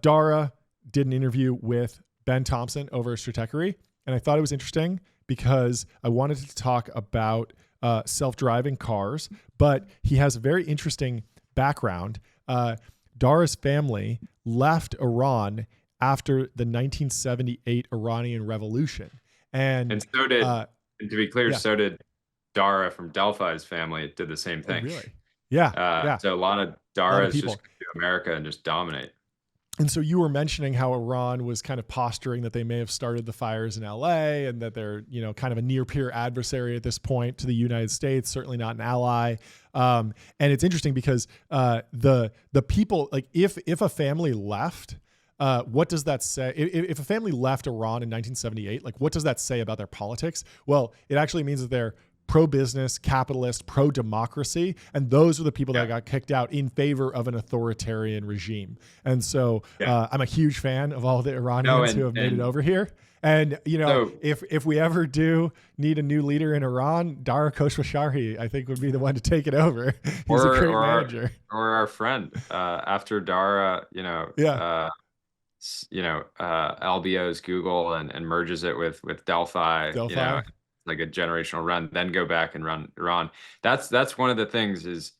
Dara did an interview with Ben Thompson over at Stratechery, and I thought it was interesting because I wanted to talk about self-driving cars, but he has a very interesting background. Dara's family left Iran after the 1978 Iranian Revolution. And so did, and to be clear, so did Dara from Delphi's family. Did the same thing. Oh, really? Yeah. So a lot of Dara's just come to America and just dominate. And so you were mentioning how Iran was kind of posturing that they may have started the fires in LA and that they're, kind of a near peer adversary at this point to the United States, certainly not an ally. And it's interesting because the people, like if a family left, what does that say? If a family left Iran in 1978, like what does that say about their politics? Well, it actually means that they're pro-business, capitalist, pro-democracy. And those are the people that got kicked out in favor of an authoritarian regime. And so I'm a huge fan of all the Iranians who have made it over here. And, if we ever do need a new leader in Iran, Dara Khosrowshahi, I think, would be the one to take it over. He's a great manager. Or our friend, after Dara, LBO's Google and merges it with Delphi. Like a generational run, then go back and run Iran. That's one of the things is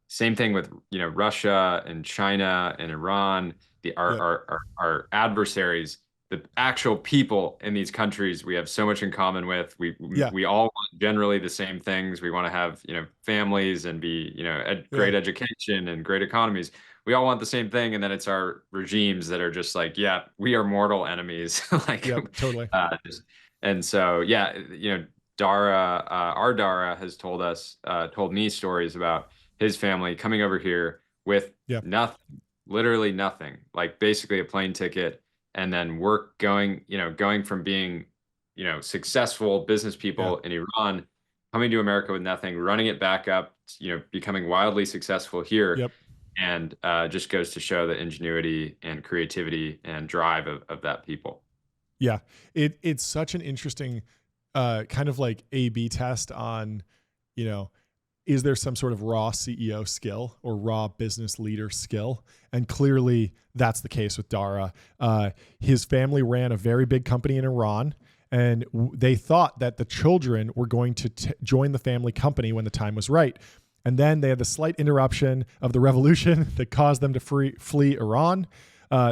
same thing with Russia and China and Iran. Our adversaries, the actual people in these countries, we have so much in common with. We all want generally the same things. We want to have families and be great education and great economies. We all want the same thing, and then it's our regimes that are just like, we are mortal enemies. Totally. And so, Dara, our Dara has told me stories about his family coming over here with nothing, literally nothing, like basically a plane ticket, and then going from being, successful business people in Iran, coming to America with nothing, running it back up, becoming wildly successful here. And just goes to show the ingenuity and creativity and drive of that people. Yeah, it's such an interesting kind of like A/B test on, is there some sort of raw CEO skill or raw business leader skill? And clearly that's the case with Dara. His family ran a very big company in Iran, and they thought that the children were going to join the family company when the time was right. And then they had the slight interruption of the revolution that caused them to flee Iran.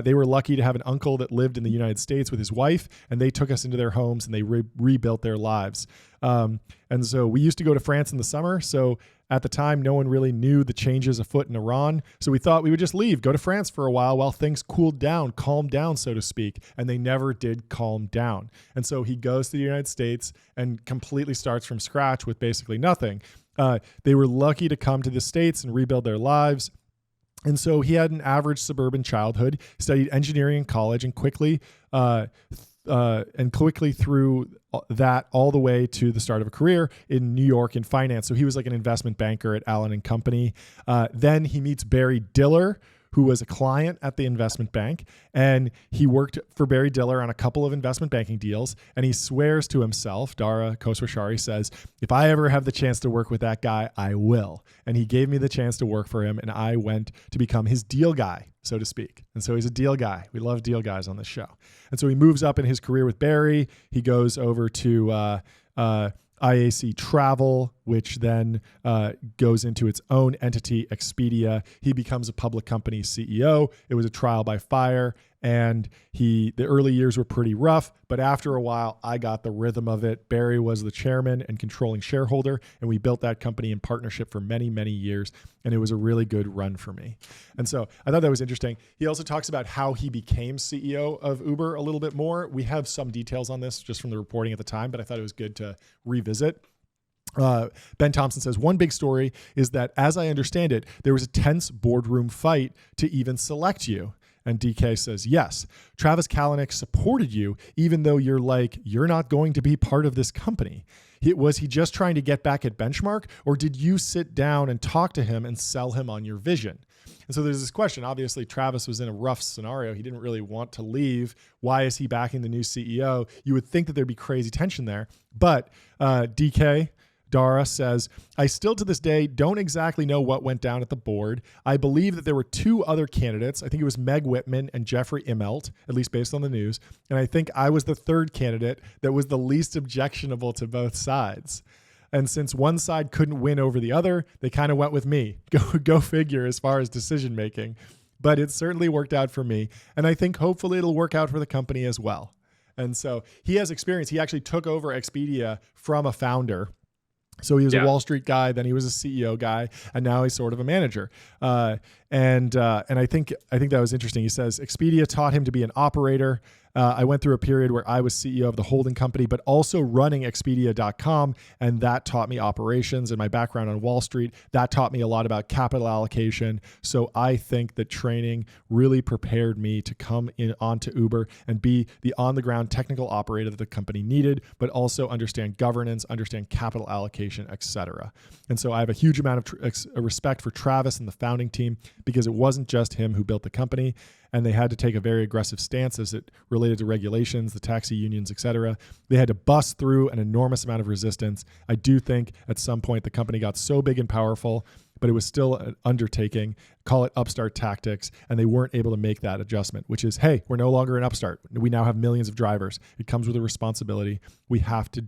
They were lucky to have an uncle that lived in the United States with his wife, and they took us into their homes and they rebuilt their lives. And so we used to go to France in the summer. So at the time, no one really knew the changes afoot in Iran. So we thought we would just leave, go to France for a while things calmed down, so to speak. And they never did calm down. And so he goes to the United States and completely starts from scratch with basically nothing. They were lucky to come to the States and rebuild their lives. And so he had an average suburban childhood, studied engineering in college, and quickly through that all the way to the start of a career in New York in finance. So he was like an investment banker at Allen and Company. Then he meets Barry Diller, who was a client at the investment bank, and he worked for Barry Diller on a couple of investment banking deals, and he swears to himself, Dara Khosrowshahi says, if I ever have the chance to work with that guy, I will. And he gave me the chance to work for him, and I went to become his deal guy, so to speak. And so he's a deal guy. We love deal guys on this show. And so he moves up in his career with Barry. He goes over to IAC Travel, which then goes into its own entity, Expedia. He becomes a public company CEO. It was a trial by fire, and the early years were pretty rough, but after a while, I got the rhythm of it. Barry was the chairman and controlling shareholder, and we built that company in partnership for many, many years, and it was a really good run for me. And so I thought that was interesting. He also talks about how he became CEO of Uber a little bit more. We have some details on this just from the reporting at the time, but I thought it was good to revisit. Ben Thompson says, one big story is that, as I understand it, there was a tense boardroom fight to even select you. And DK says, yes, Travis Kalanick supported you, even though you're not going to be part of this company. Was he just trying to get back at Benchmark, or did you sit down and talk to him and sell him on your vision? And so there's this question. Obviously, Travis was in a rough scenario. He didn't really want to leave. Why is he backing the new CEO? You would think that there'd be crazy tension there. But DK Dara says, I still to this day don't exactly know what went down at the board. I believe that there were two other candidates. I think it was Meg Whitman and Jeffrey Immelt, at least based on the news. And I think I was the third candidate that was the least objectionable to both sides. And since one side couldn't win over the other, they kind of went with me. Go figure as far as decision making. But it certainly worked out for me. And I think hopefully it'll work out for the company as well. And so he has experience. He actually took over Expedia from a founder. So he was a Wall Street guy, then he was a CEO guy, and now he's sort of a manager. And I think that was interesting. He says Expedia taught him to be an operator. I went through a period where I was CEO of the holding company, but also running Expedia.com, and that taught me operations. And my background on Wall Street, that taught me a lot about capital allocation. So I think that training really prepared me to come in onto Uber and be the on-the-ground technical operator that the company needed, but also understand governance, understand capital allocation, etc. And so I have a huge amount of respect for Travis and the founding team, because it wasn't just him who built the company, and they had to take a very aggressive stance as it related to regulations, the taxi unions, et cetera. They had to bust through an enormous amount of resistance. I do think at some point the company got so big and powerful, but it was still an undertaking, call it upstart tactics, and they weren't able to make that adjustment, which is, hey, we're no longer an upstart. We now have millions of drivers. It comes with a responsibility. We have to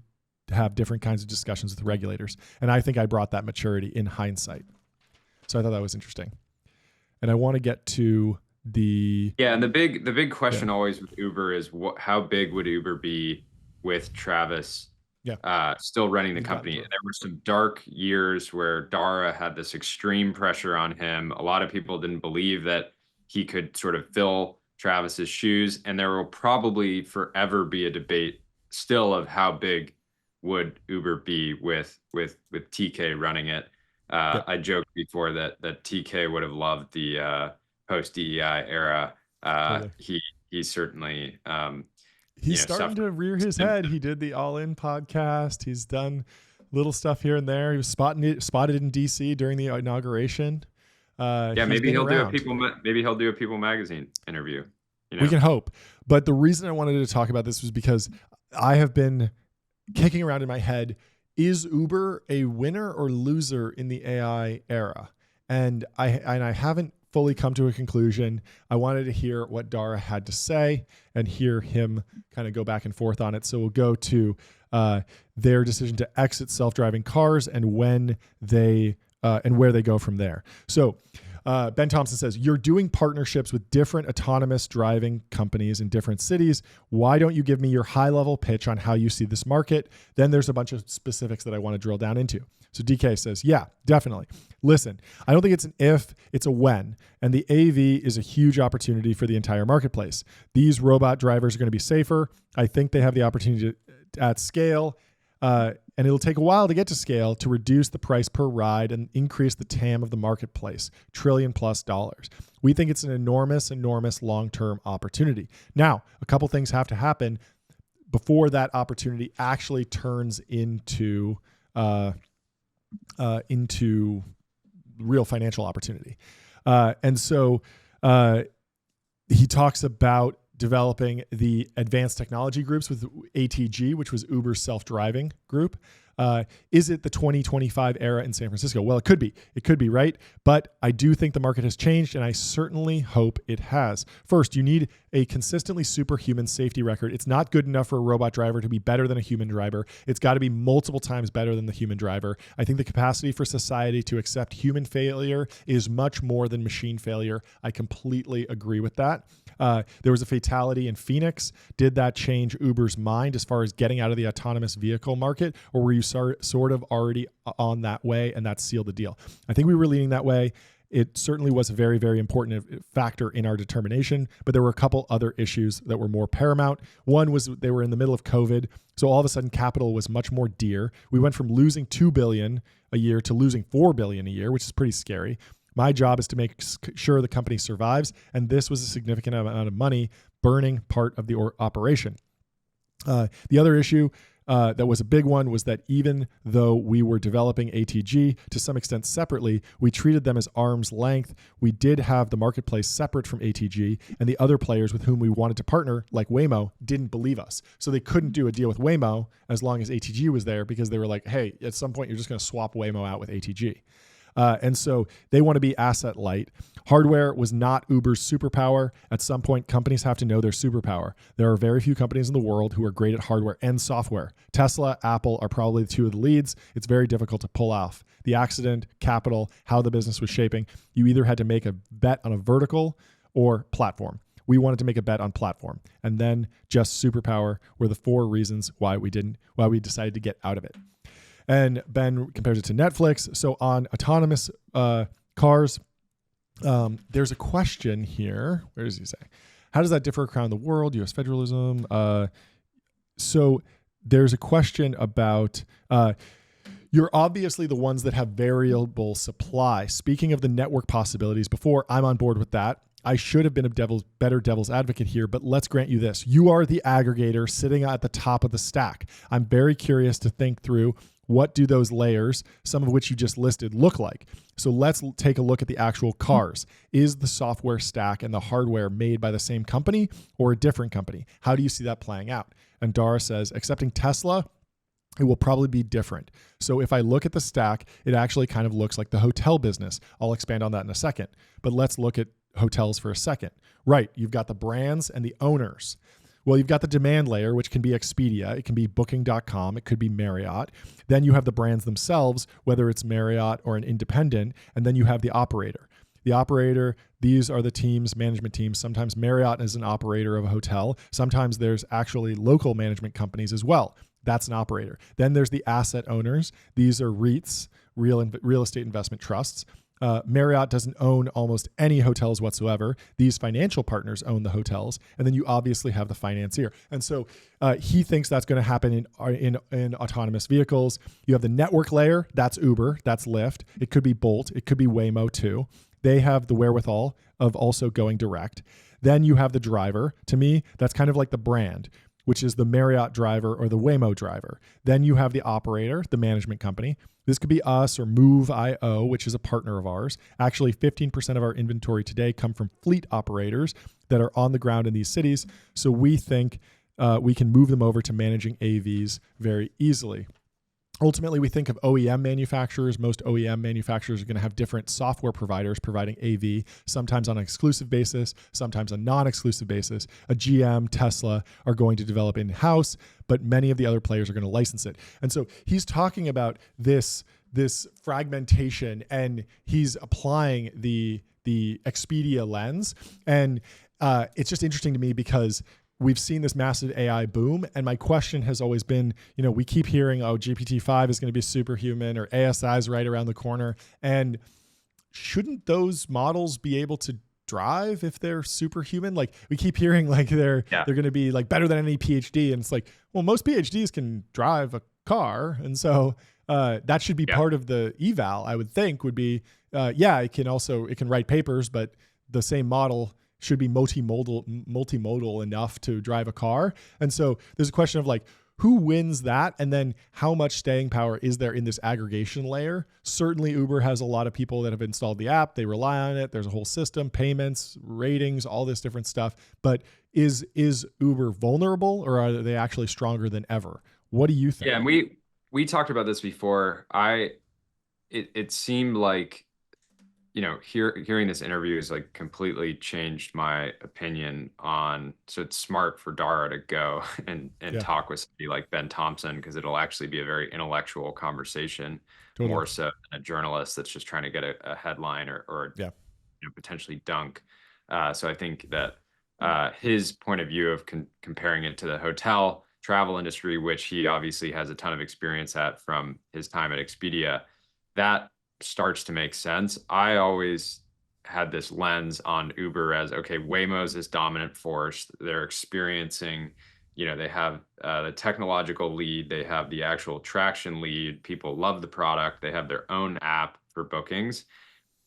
have different kinds of discussions with regulators. And I think I brought that maturity in hindsight. So I thought that was interesting. And I want to get to and the big question always with Uber is how big would Uber be with Travis still running the company? And there were some dark years where Dara had this extreme pressure on him. A lot of people didn't believe that he could sort of fill Travis's shoes, and there will probably forever be a debate still of how big would Uber be with TK running it. I joked before that TK would have loved the post DEI era. Totally. He certainly he's starting to rear his head. He did the All In podcast. He's done little stuff here and there. He was spotted in DC during the inauguration. Maybe he'll do a People Magazine interview. We can hope. But the reason I wanted to talk about this was because I have been kicking around in my head, is Uber a winner or loser in the AI era? And I haven't fully come to a conclusion. I wanted to hear what Dara had to say and hear him kind of go back and forth on it. So we'll go to their decision to exit self-driving cars and when they and where they go from there. So Ben Thompson says, you're doing partnerships with different autonomous driving companies in different cities. Why don't you give me your high-level pitch on how you see this market? Then there's a bunch of specifics that I want to drill down into. So DK says, yeah, definitely. Listen, I don't think it's an if, it's a when. And the AV is a huge opportunity for the entire marketplace. These robot drivers are going to be safer. I think they have the opportunity to, at scale, and it'll take a while to get to scale, to reduce the price per ride and increase the TAM of the marketplace, $1 trillion+. We think it's an enormous, enormous long-term opportunity. Now, a couple things have to happen before that opportunity actually turns into real financial opportunity. And so he talks about developing the advanced technology groups with ATG, which was Uber's self-driving group. Is it the 2025 era in San Francisco? Well, it could be. It could be, right? But I do think the market has changed, and I certainly hope it has. First, you need a consistently superhuman safety record. It's not good enough for a robot driver to be better than a human driver. It's got to be multiple times better than the human driver. I think the capacity for society to accept human failure is much more than machine failure. I completely agree with that. There was a fatality in Phoenix. Did that change Uber's mind as far as getting out of the autonomous vehicle market, or were you sort of already on that way and that sealed the deal? I think we were leaning that way. It certainly was a very, very important factor in our determination, but there were a couple other issues that were more paramount. One was they were in the middle of COVID, so all of a sudden capital was much more dear. We went from losing $2 billion a year to losing $4 billion a year, which is pretty scary. My job is to make sure the company survives, and this was a significant amount of money burning part of the operation. The other issue that was a big one was that even though we were developing ATG to some extent separately, we treated them as arm's length. We did have the marketplace separate from ATG, and the other players with whom we wanted to partner, like Waymo, didn't believe us. So they couldn't do a deal with Waymo as long as ATG was there, because they were like, hey, at some point you're just going to swap Waymo out with ATG. And so they want to be asset light. Hardware was not Uber's superpower. At some point, companies have to know their superpower. There are very few companies in the world who are great at hardware and software. Tesla, Apple are probably the two of the leads. It's very difficult to pull off. The accident, capital, how the business was shaping, you either had to make a bet on a vertical or platform. We wanted to make a bet on platform. And then just superpower were the four reasons why we decided to get out of it. And Ben compares it to Netflix. So on autonomous cars, there's a question here. Where does he say? How does that differ around the world? U.S. federalism. So there's a question about you're obviously the ones that have variable supply. Speaking of the network possibilities, before I'm on board with that, I should have been a better devil's advocate here, but let's grant you this. You are the aggregator sitting at the top of the stack. I'm very curious to think through, what do those layers, some of which you just listed, look like? So let's take a look at the actual cars. Is the software stack and the hardware made by the same company or a different company? How do you see that playing out? And Dara says, excepting Tesla, it will probably be different. So if I look at the stack, it actually kind of looks like the hotel business. I'll expand on that in a second. But let's look at hotels for a second. Right, you've got the brands and the owners. Well, you've got the demand layer, which can be Expedia, it can be Booking.com, it could be Marriott. Then you have the brands themselves, whether it's Marriott or an independent, and then you have the operator. The operator, these are the teams, management teams. Sometimes Marriott is an operator of a hotel. Sometimes there's actually local management companies as well. That's an operator. Then there's the asset owners. These are REITs, real estate investment trusts. Marriott doesn't own almost any hotels whatsoever. These financial partners own the hotels, and then you obviously have the financier. And so he thinks that's going to happen in autonomous vehicles. You have the network layer. That's Uber. That's Lyft. It could be Bolt. It could be Waymo too. They have the wherewithal of also going direct. Then you have the driver. To me, that's kind of like the brand, which is the Marriott driver or the Waymo driver. Then you have the operator, the management company. This could be us or Move.io, which is a partner of ours. Actually, 15% of our inventory today come from fleet operators that are on the ground in these cities. So we think we can move them over to managing AVs very easily. Ultimately, we think of OEM manufacturers. Most OEM manufacturers are going to have different software providers providing AV, sometimes on an exclusive basis, sometimes a non-exclusive basis. A GM, Tesla are going to develop in-house, but many of the other players are going to license it. And so he's talking about this fragmentation, and he's applying the Expedia lens. And it's just interesting to me because we've seen this massive AI boom. And my question has always been, we keep hearing, GPT-5 is going to be superhuman, or ASI is right around the corner. And shouldn't those models be able to drive if they're superhuman? Like, we keep hearing like they're going to be like better than any PhD. And it's like, well, most PhDs can drive a car. And so that should be part of the eval, I would think, would be, it can write papers, but the same model should be multimodal enough to drive a car. And so there's a question of like, who wins that? And then how much staying power is there in this aggregation layer? Certainly Uber has a lot of people that have installed the app. They rely on it. There's a whole system, payments, ratings, all this different stuff. But is Uber vulnerable, or are they actually stronger than ever? What do you think? Yeah, and we talked about this before. It seemed like, hearing this interview has like completely changed my opinion on. So it's smart for Dara to go and talk with somebody like Ben Thompson, because it'll actually be a very intellectual conversation, more so than a journalist that's just trying to get a headline or potentially dunk. So I think that his point of view of comparing it to the hotel travel industry, which he obviously has a ton of experience at from his time at Expedia, that starts to make sense. I always had this lens on Uber as, okay, Waymo's this dominant force. They're experiencing, they have the technological lead. They have the actual traction lead. People love the product. They have their own app for bookings.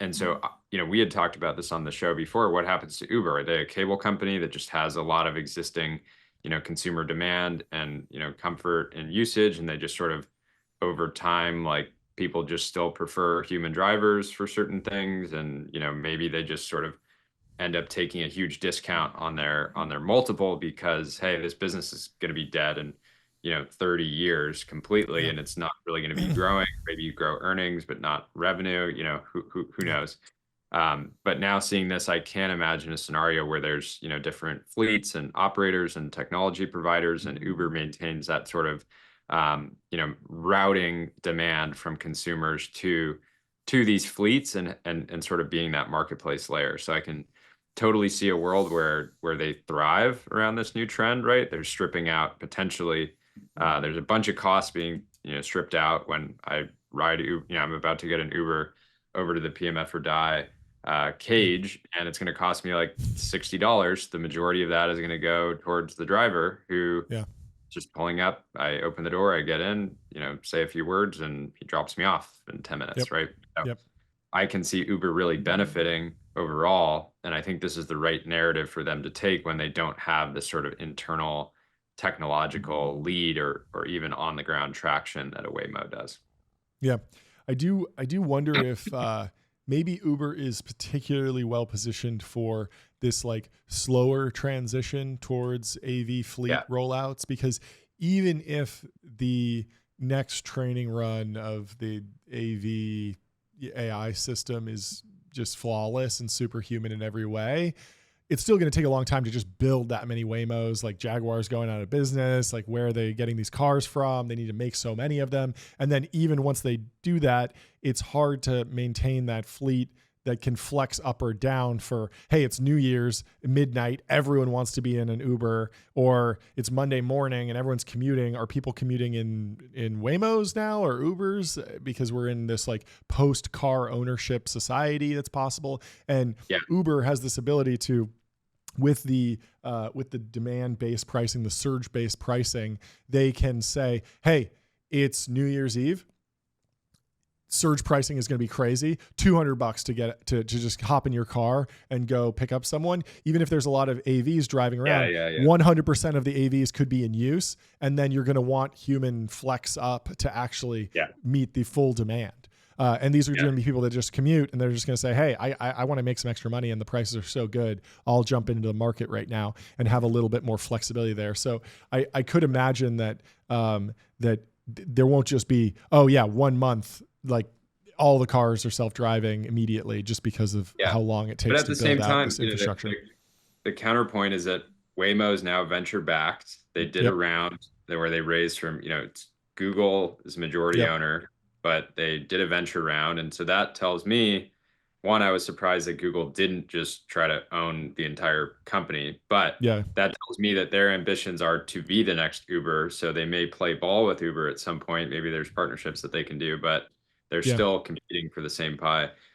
And so, we had talked about this on the show before. What happens to Uber? Are they a cable company that just has a lot of existing consumer demand and, comfort and usage. And they just sort of over time, like people just still prefer human drivers for certain things. And, maybe they just sort of end up taking a huge discount on their multiple because, hey, this business is going to be dead in 30 years completely, Yeah. and it's not really going to be growing. Maybe you grow earnings but not revenue. Who Yeah. knows. But now seeing this, I can't imagine a scenario where there's different fleets and operators and technology providers, and Uber maintains that sort of routing demand from consumers to these fleets, and sort of being that marketplace layer. So I can totally see a world where they thrive around this new trend, right? They're stripping out potentially. There's a bunch of costs being stripped out when I ride Uber. I'm about to get an Uber over to the PMF or Die Yeah. cage, and it's going to cost me like $60. The majority of that is going to go towards the driver who Yeah. just pulling up. I open the door, I get in, say a few words, and he drops me off in 10 Yep. minutes, right? So Yep. I can see Uber really benefiting overall. And I think this is the right narrative for them to take when they don't have this sort of internal technological lead or even on the ground traction that a Waymo does. Yeah. I do wonder if maybe Uber is particularly well positioned for this like slower transition towards AV fleet Yeah. rollouts, because even if the next training run of the AV AI system is just flawless and superhuman in every way, it's still going to take a long time to just build that many Waymos. Like Jaguar's going out of business. Like, where are they getting these cars from? They need to make so many of them. And then even once they do that, it's hard to maintain that fleet that can flex up or down for, hey, it's New Year's midnight, everyone wants to be in an Uber, or it's Monday morning and everyone's commuting. Are people commuting in Waymos now or Ubers? Because we're in this like post car ownership society that's possible. And Yeah. Uber has this ability to, with the demand based pricing, the surge based pricing, they can say, hey, it's New Year's Eve. Surge pricing is going to be crazy. $200 to get to just hop in your car and go pick up someone. Even if there's a lot of AVs driving around, Yeah. 100% of the AVs could be in use, and then you're going to want human flex up to actually Yeah. meet the full demand. And these are going to be people that just commute, and they're just going to say, hey, I want to make some extra money, and the prices are so good, I'll jump into the market right now and have a little bit more flexibility there. So I could imagine that there won't just be, oh yeah, 1 month, like all the cars are self-driving immediately, just because of how long it But takes at to the same build out time, this infrastructure. the counterpoint is that Waymo is now venture backed. They did a Yep. round where they raised from, it's Google is majority Yep. owner, but they did a venture round. And so that tells me, one, I was surprised that Google didn't just try to own the entire company, but Yeah. that tells me that their ambitions are to be the next Uber. So they may play ball with Uber at some point. Maybe there's partnerships that they can do, but they're Yeah. still competing for the same pie.